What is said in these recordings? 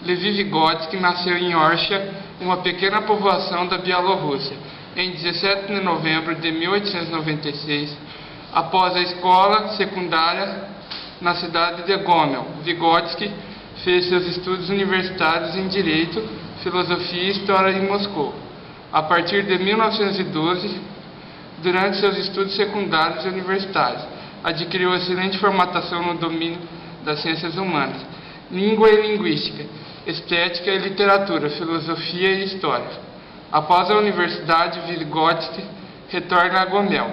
Levi Vygotsky nasceu em Orsha, uma pequena povoação da Bielorrússia, em 17 de novembro de 1896. Após a escola secundária na cidade de Gomel, Vygotsky fez seus estudos universitários em Direito, Filosofia e História em Moscou. A partir de 1912, durante seus estudos secundários e universitários, adquiriu excelente formatação no domínio das ciências humanas, língua e linguística, estética e literatura, filosofia e história. Após a universidade, Vygotsky retorna a Gomel,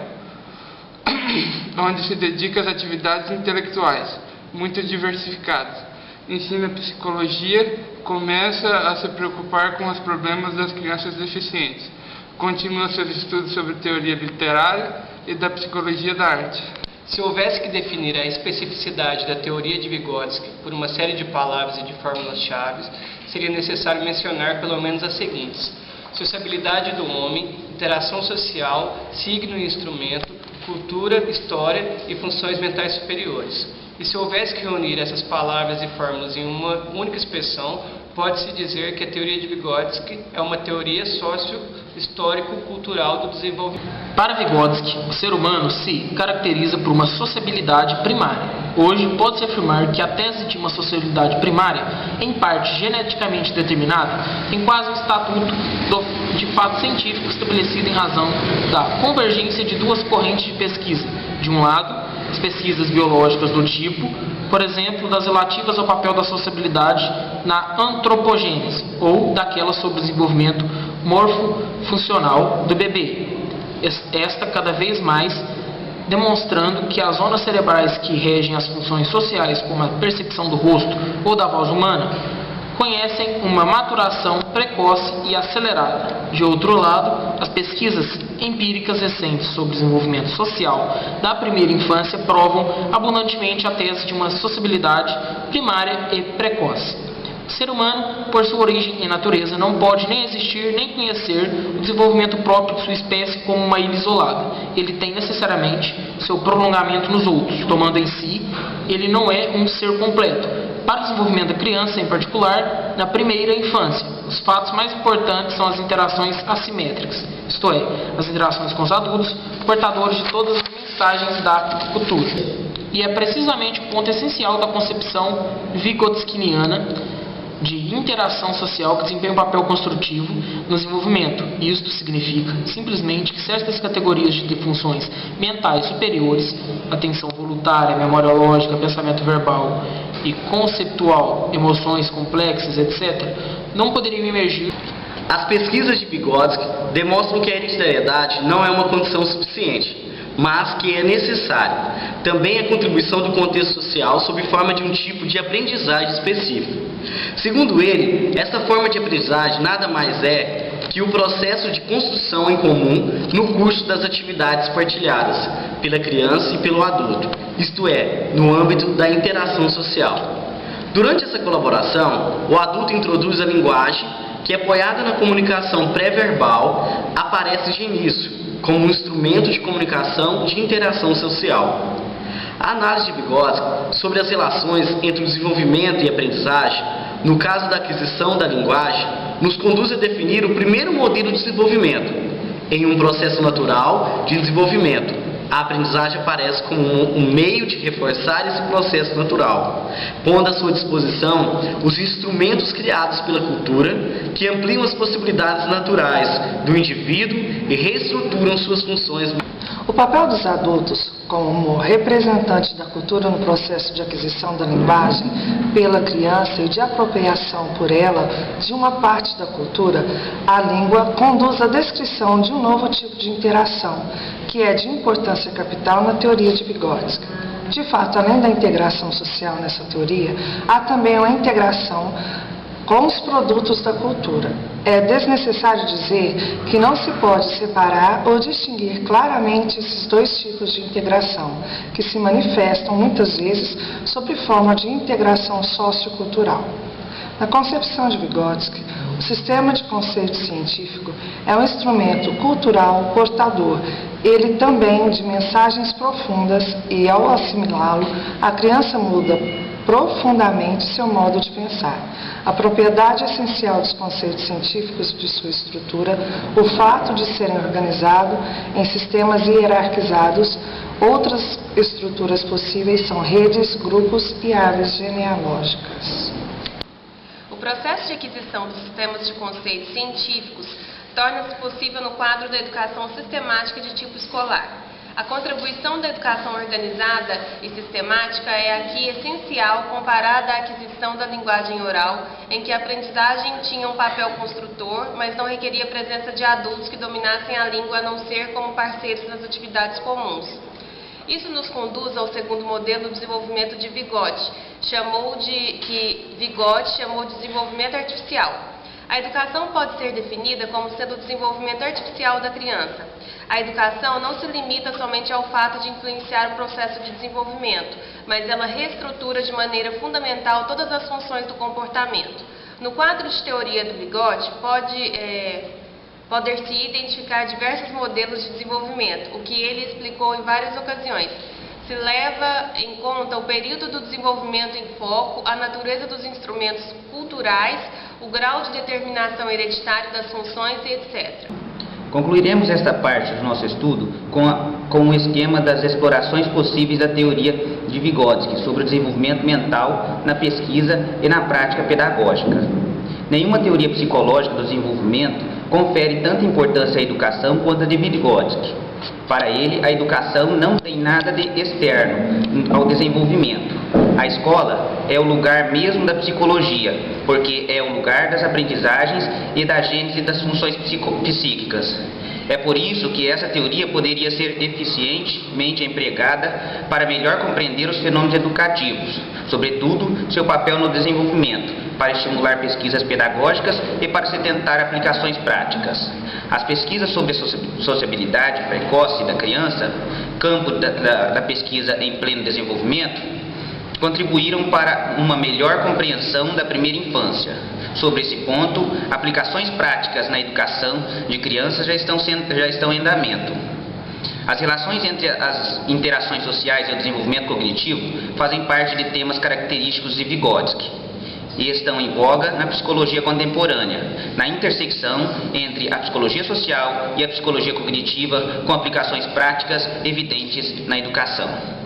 onde se dedica às atividades intelectuais, muito diversificadas. Ensina psicologia, começa a se preocupar com os problemas das crianças deficientes. Continua seus estudos sobre teoria literária e da psicologia da arte. Se houvesse que definir a especificidade da teoria de Vygotsky por uma série de palavras e de fórmulas-chave, seria necessário mencionar pelo menos as seguintes: sociabilidade do homem, interação social, signo e instrumento, cultura, história e funções mentais superiores. E se houvesse que reunir essas palavras e fórmulas em uma única expressão, pode-se dizer que a teoria de Vygotsky é uma teoria sócio-histórico-cultural do desenvolvimento. Para Vygotsky, o ser humano se caracteriza por uma sociabilidade primária. Hoje, pode-se afirmar que a tese de uma sociabilidade primária, em parte geneticamente determinada, tem quase um estatuto de fato científico estabelecido em razão da convergência de duas correntes de pesquisa. De um lado, as pesquisas biológicas do tipo, por exemplo, das relativas ao papel da sociabilidade na antropogênese, ou daquelas sobre o desenvolvimento morfofuncional do bebê. Esta cada vez mais demonstrando que as zonas cerebrais que regem as funções sociais, como a percepção do rosto ou da voz humana, conhecem uma maturação precoce e acelerada. De outro lado, as pesquisas empíricas recentes sobre o desenvolvimento social da primeira infância provam abundantemente a tese de uma sociabilidade primária e precoce. O ser humano, por sua origem e natureza, não pode nem existir nem conhecer o desenvolvimento próprio de sua espécie como uma ilha isolada. Ele tem necessariamente seu prolongamento nos outros, tomando em si, ele não é um ser completo. Para o desenvolvimento da criança, em particular, na primeira infância, os fatos mais importantes são as interações assimétricas, isto é, as interações com os adultos, portadores de todas as mensagens da cultura. E é precisamente o ponto essencial da concepção vygotskiana de interação social que desempenha um papel construtivo no desenvolvimento. Isto significa simplesmente que certas categorias de funções mentais superiores, atenção voluntária, memória lógica, pensamento verbal e conceptual, emoções complexas, etc., não poderiam emergir. As pesquisas de Vygotsky demonstram que a hereditariedade não é uma condição suficiente, mas que é necessária. Também a contribuição do contexto social sob forma de um tipo de aprendizagem específico. Segundo ele, essa forma de aprendizagem nada mais é que o processo de construção em comum no curso das atividades partilhadas pela criança e pelo adulto, isto é, no âmbito da interação social. Durante essa colaboração, o adulto introduz a linguagem que, apoiada na comunicação pré-verbal, aparece de início como um instrumento de comunicação de interação social. A análise de Vygotsky sobre as relações entre o desenvolvimento e a aprendizagem, no caso da aquisição da linguagem, nos conduz a definir o primeiro modelo de desenvolvimento. Em um processo natural de desenvolvimento, a aprendizagem aparece como um meio de reforçar esse processo natural, pondo à sua disposição os instrumentos criados pela cultura que ampliam as possibilidades naturais do indivíduo e reestruturam suas funções. O papel dos adultos como representantes da cultura no processo de aquisição da linguagem pela criança e de apropriação por ela de uma parte da cultura, a língua conduz à descrição de um novo tipo de interação, que é de importância capital na teoria de Vygotsky. De fato, além da integração social nessa teoria, há também uma integração com os produtos da cultura. É desnecessário dizer que não se pode separar ou distinguir claramente esses dois tipos de integração, que se manifestam muitas vezes sob forma de integração sociocultural. Na concepção de Vygotsky, o sistema de conceito científico é um instrumento cultural portador, ele também de mensagens profundas, e ao assimilá-lo, a criança muda profundamente seu modo de pensar. A propriedade essencial dos conceitos científicos de sua estrutura, o fato de serem organizados em sistemas hierarquizados. Outras estruturas possíveis são redes, grupos e árvores genealógicas. O processo de aquisição dos sistemas de conceitos científicos torna-se possível no quadro da educação sistemática de tipo escolar. A contribuição da educação organizada e sistemática é aqui essencial comparada à aquisição da linguagem oral, em que a aprendizagem tinha um papel construtor, mas não requeria a presença de adultos que dominassem a língua a não ser como parceiros nas atividades comuns. Isso nos conduz ao segundo modelo do desenvolvimento de Vygotsky, que Vygotsky chamou de desenvolvimento artificial. A educação pode ser definida como sendo o desenvolvimento artificial da criança. A educação não se limita somente ao fato de influenciar o processo de desenvolvimento, mas ela reestrutura de maneira fundamental todas as funções do comportamento. No quadro de teoria do Vygotsky, poder-se identificar diversos modelos de desenvolvimento, o que ele explicou em várias ocasiões. Se leva em conta o período do desenvolvimento em foco, a natureza dos instrumentos culturais, o grau de determinação hereditário das funções e etc. Concluiremos esta parte do nosso estudo com o esquema das explorações possíveis da teoria de Vygotsky sobre o desenvolvimento mental na pesquisa e na prática pedagógica. Nenhuma teoria psicológica do desenvolvimento confere tanta importância à educação quanto a de Vygotsky. Para ele, a educação não tem nada de externo ao desenvolvimento. A escola é o lugar mesmo da psicologia, porque é o lugar das aprendizagens e da gênese das funções psíquicas. É por isso que essa teoria poderia ser eficientemente empregada para melhor compreender os fenômenos educativos, sobretudo seu papel no desenvolvimento, para estimular pesquisas pedagógicas e para se tentar aplicações práticas. As pesquisas sobre a sociabilidade precoce da criança, campo da pesquisa em pleno desenvolvimento, contribuíram para uma melhor compreensão da primeira infância. Sobre esse ponto, aplicações práticas na educação de crianças já estão em andamento. As relações entre as interações sociais e o desenvolvimento cognitivo fazem parte de temas característicos de Vygotsky e estão em voga na psicologia contemporânea, na intersecção entre a psicologia social e a psicologia cognitiva, com aplicações práticas evidentes na educação.